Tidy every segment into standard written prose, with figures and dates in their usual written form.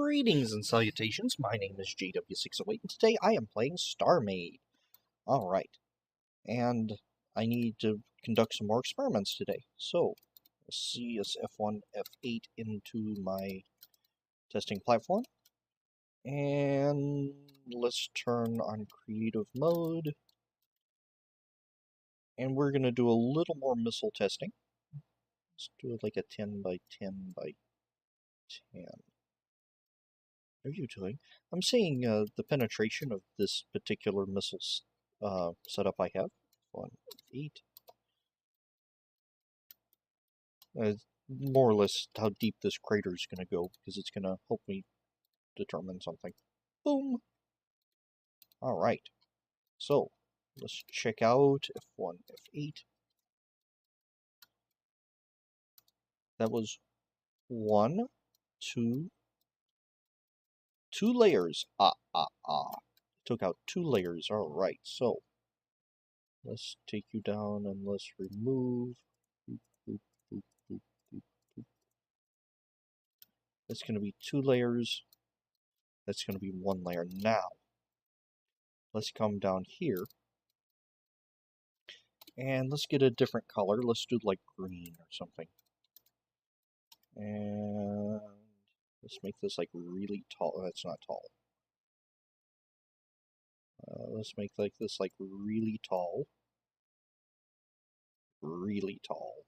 Greetings and salutations, my name is JW608, and today I am playing StarMade. Alright, and I need to conduct some more experiments today. So, let's see this F1, F8 into my testing platform. And let's turn on creative mode. And we're going to do a little more missile testing. Let's do it like a 10 by 10 by 10. What are you doing? I'm seeing the penetration of this particular missile setup I have. 1, 8. More or less how deep this crater is going to go, because it's going to help me determine something. Boom! Alright. So, let's check out F1, F8. That was 1, 2, 2 layers. Took out 2 layers. Alright, so let's take you down and let's remove. Boop, boop, boop, boop, boop, boop. That's going to be 2 layers. That's going to be 1 layer. Now, let's come down here. And let's get a different color. Let's do like green or something. And let's make this like really tall. That's not tall. Let's make like this like really tall. Really tall.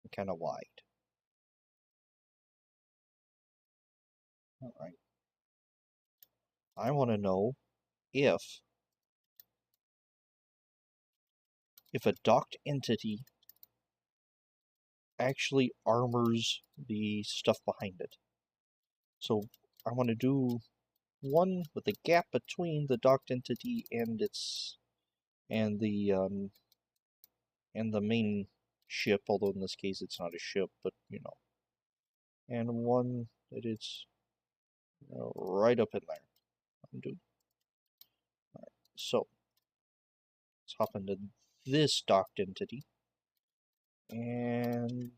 And kind of wide. Alright. I want to know if a docked entity actually armors the stuff behind it. So I want to do one with a gap between the docked entity and the main ship, although in this case it's not a ship, but you know. And one that is right up in there. Undo. Alright, so let's hop into this docked entity. And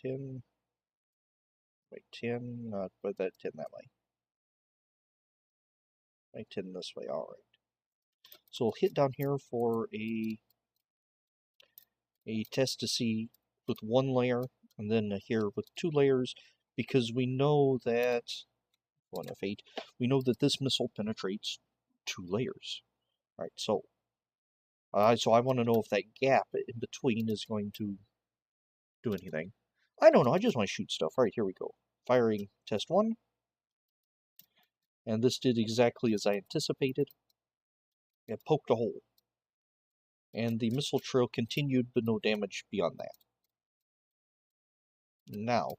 10 by 10, not put that 10 that way. By 10 this way, alright. So we'll hit down here for a test to see with 1 layer, and then here with 2 layers, because we know that 1 F8, we know that this missile penetrates 2 layers. Alright, so I want to know if that gap in between is going to do anything. I don't know, I just want to shoot stuff. Alright, here we go. Firing test 1. And this did exactly as I anticipated. It poked a hole. And the missile trail continued, but no damage beyond that. Now,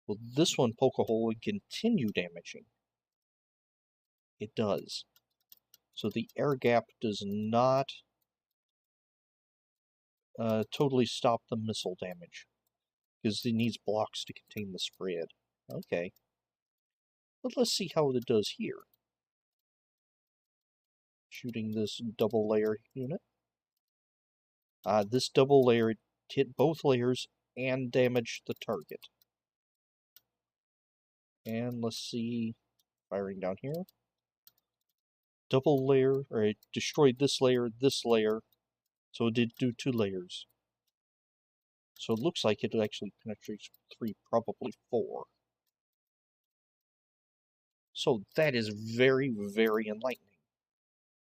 will this one poke a hole and continue damaging? It does. So the air gap does not totally stop the missile damage, because it needs blocks to contain the spread. Okay. But let's see how it does here. Shooting this double layer unit. This double layer hit both layers and damaged the target. And let's see, firing down here. Double layer, or it destroyed this layer, so it did do 2 layers. So it looks like it actually penetrates 3, probably 4. So that is very, very enlightening.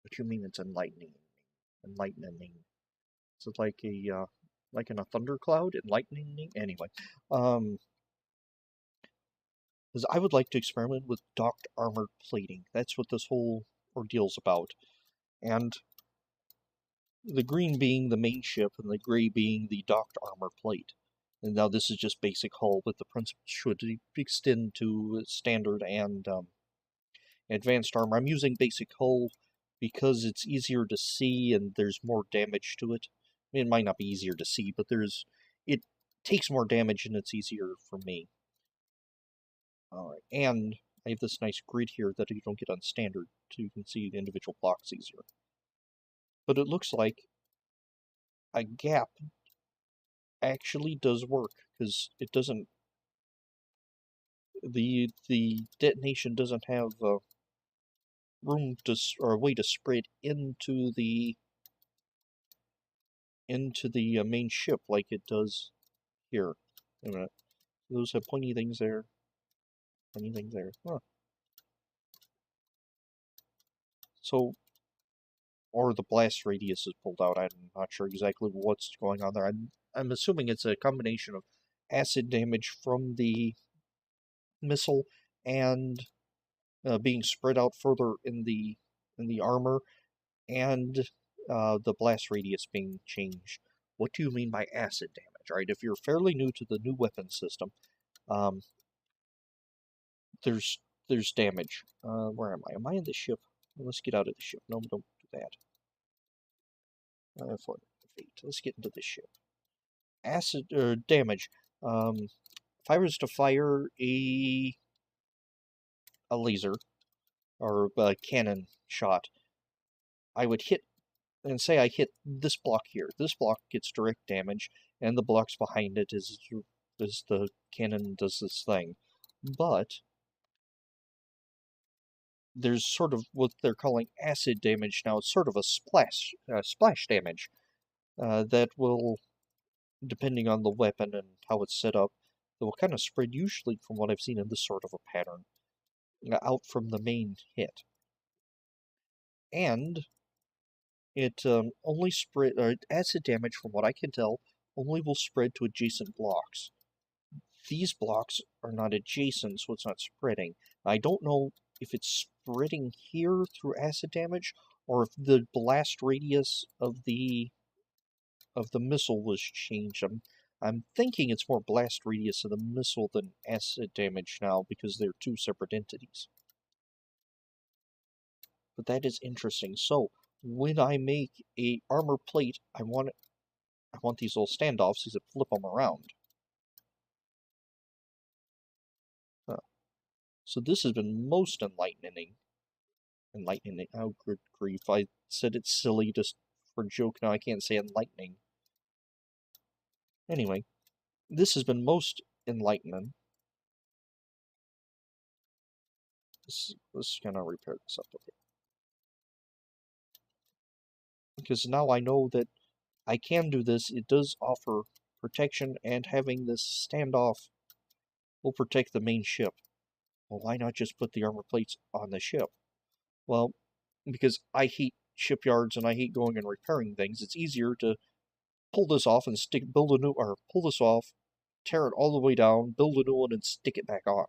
What do you mean it's enlightening? Enlightening. Is it like a like in a thundercloud? Enlightening? Anyway, because I would like to experiment with docked armored plating. That's what this whole ordeal's about. And the green being the main ship, and the gray being the docked armor plate. And now this is just basic hull, but the principle should extend to standard and advanced armor. I'm using basic hull because it's easier to see and there's more damage to it. I mean, it might not be easier to see, but it takes more damage and it's easier for me. Alright, and I have this nice grid here that you don't get on standard, so you can see the individual blocks easier. But it looks like a gap actually does work, because it doesn't. The detonation doesn't have room to or a way to spread into the main ship like it does here. Wait a minute. Those have pointy things there. Pointy things there. Huh. So, or the blast radius is pulled out. I'm not sure exactly what's going on there. I'm assuming it's a combination of acid damage from the missile and being spread out further in the armor, and the blast radius being changed. What do you mean by acid damage? Right? If you're fairly new to the new weapon system, um, there's damage. Where am I? Am I in the ship? Let's get out of the ship. No, don't do that. For feet. Let's get into the ship. Acid damage. If I was to fire a laser or a cannon shot, I would hit, and say I hit this block here. This block gets direct damage, and the blocks behind it as the cannon does this thing. But there's sort of what they're calling acid damage now. It's sort of a splash damage that will, depending on the weapon and how it's set up, that will kind of spread, usually from what I've seen in this sort of a pattern, out from the main hit. And it only spread, acid damage, from what I can tell, only will spread to adjacent blocks. These blocks are not adjacent, so it's not spreading. I don't know if it's spreading here through acid damage, or if the blast radius of the missile was changed. I'm thinking it's more blast radius of the missile than acid damage now, because they're two separate entities. But that is interesting. So when I make a armor plate, I want these little standoffs, these that flip them around. So this has been most enlightening. Oh, good grief. I said it's silly just for a joke. Now I can't say enlightening. Anyway, this has been most enlightening. Let's kind of repair this up a bit. Because now I know that I can do this. It does offer protection, and having this standoff will protect the main ship. Well, why not just put the armor plates on the ship? Well, because I hate shipyards and I hate going and repairing things. It's easier to pull this off and pull this off, tear it all the way down, build a new one, and stick it back on,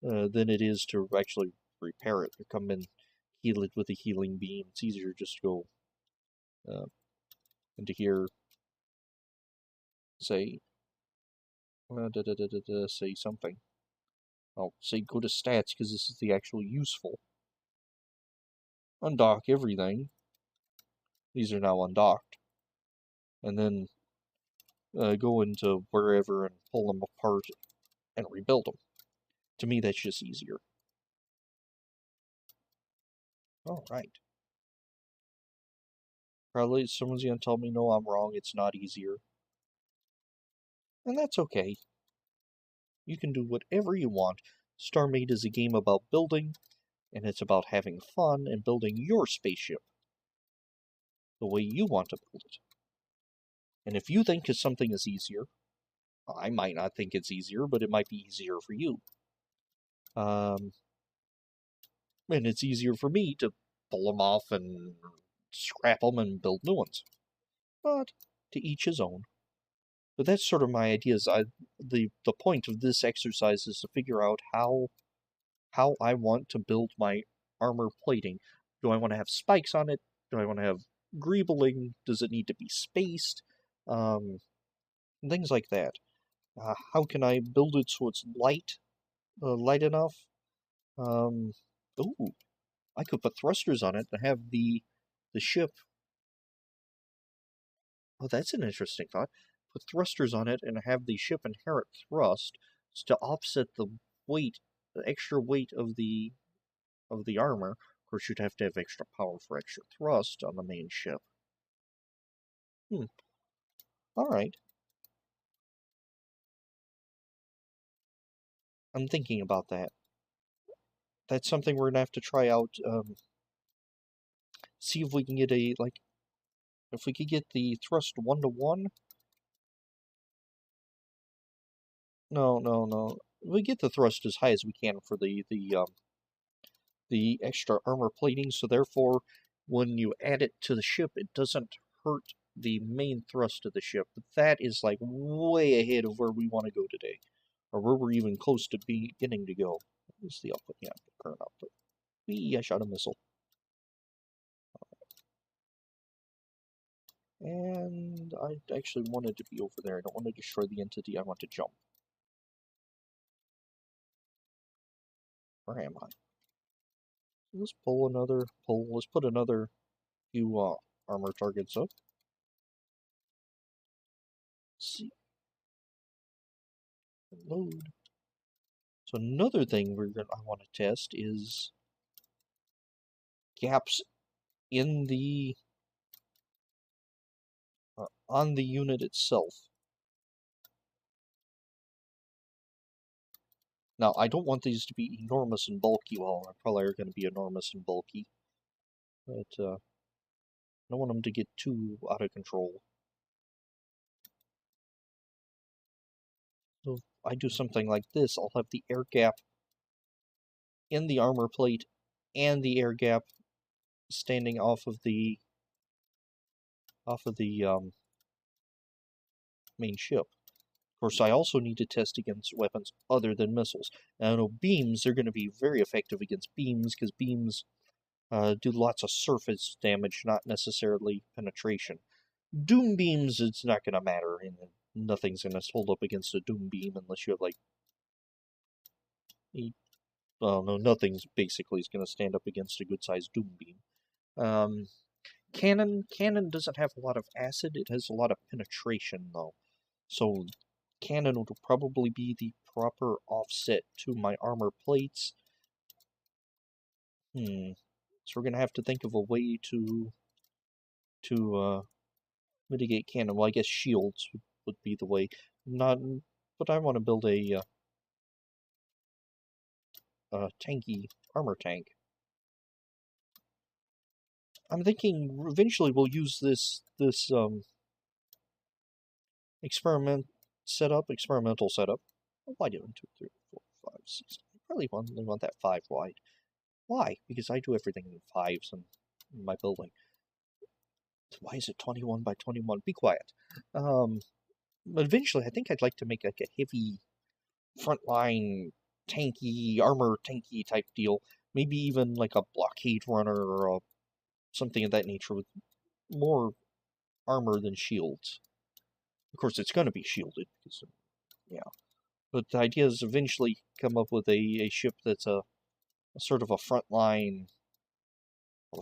than it is to actually repair it, or come in, heal it with a healing beam. It's easier just to go into here, say, say something. I'll say go to stats, because this is the actual useful. Undock everything. These are now undocked. And then go into wherever and pull them apart and rebuild them. To me, that's just easier. Alright. Probably someone's going to tell me, no, I'm wrong, it's not easier. And that's okay. You can do whatever you want. StarMade is a game about building, and it's about having fun and building your spaceship the way you want to build it. And if you think something is easier, I might not think it's easier, but it might be easier for you. And it's easier for me to pull them off and scrap them and build new ones. But to each his own. But that's sort of my ideas. The point of this exercise is to figure out how I want to build my armor plating. Do I want to have spikes on it? Do I want to have greebling? Does it need to be spaced? Things like that. How can I build it so it's light enough? Oh, I could put thrusters on it and have the ship. Oh, that's an interesting thought. Put thrusters on it and have the ship inherit thrust to offset the weight, the extra weight of the armor. Of course, you'd have to have extra power for extra thrust on the main ship. Alright. I'm thinking about that. That's something we're gonna have to try out. See if we can get a, like, if we could get the thrust 1-to-1. No. We get the thrust as high as we can for the extra armor plating, so therefore, when you add it to the ship, it doesn't hurt the main thrust of the ship. But that is like way ahead of where we want to go today, or where we're even close to beginning to go. What is the output? Yeah, current output. I shot a missile. And I actually wanted to be over there. I don't want to destroy the entity. I want to jump. Where am I? Let's pull another pull. Let's put another few armor targets up. Let's see. Load. So another thing I want to test is gaps in the on the unit itself. Now, I don't want these to be enormous and bulky. Well, they probably are going to be enormous and bulky, but I don't want them to get too out of control. So if I do something like this, I'll have the air gap in the armor plate and the air gap standing off of the main ship. Of course, I also need to test against weapons other than missiles. Now, I know beams are going to be very effective against beams, because beams do lots of surface damage, not necessarily penetration. Doom beams, it's not going to matter, and nothing's going to hold up against a doom beam unless you have, like, well, no, nothing's basically is going to stand up against a good-sized doom beam. Cannon doesn't have a lot of acid, it has a lot of penetration, though. So cannon would probably be the proper offset to my armor plates. So we're going to have to think of a way to mitigate cannon. Well, I guess shields would be the way. But I want to build a tanky armor tank. I'm thinking eventually we'll use this experimental setup. Why do 1, 2, 3, 4, 5, 6? I probably only want that 5 wide. Why? Because I do everything in 5s in my building. Why is it 21 by 21? Be quiet. But eventually, I think I'd like to make like a heavy frontline tanky, armor tanky type deal. Maybe even like a blockade runner or something of that nature with more armor than shields. Of course, it's going to be shielded, because, yeah. But the idea is eventually come up with a ship that's a sort of a frontline,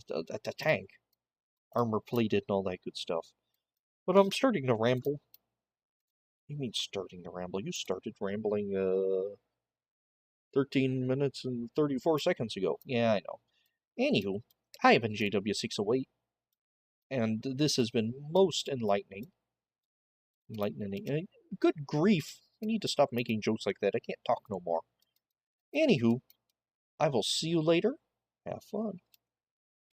a tank, armor plated and all that good stuff. But I'm starting to ramble. What do you mean starting to ramble? You started rambling 13 minutes and 34 seconds ago. Yeah, I know. Anywho, I have been JW608, and this has been most enlightening. Good grief. I need to stop making jokes like that. I can't talk no more. Anywho, I will see you later. Have fun.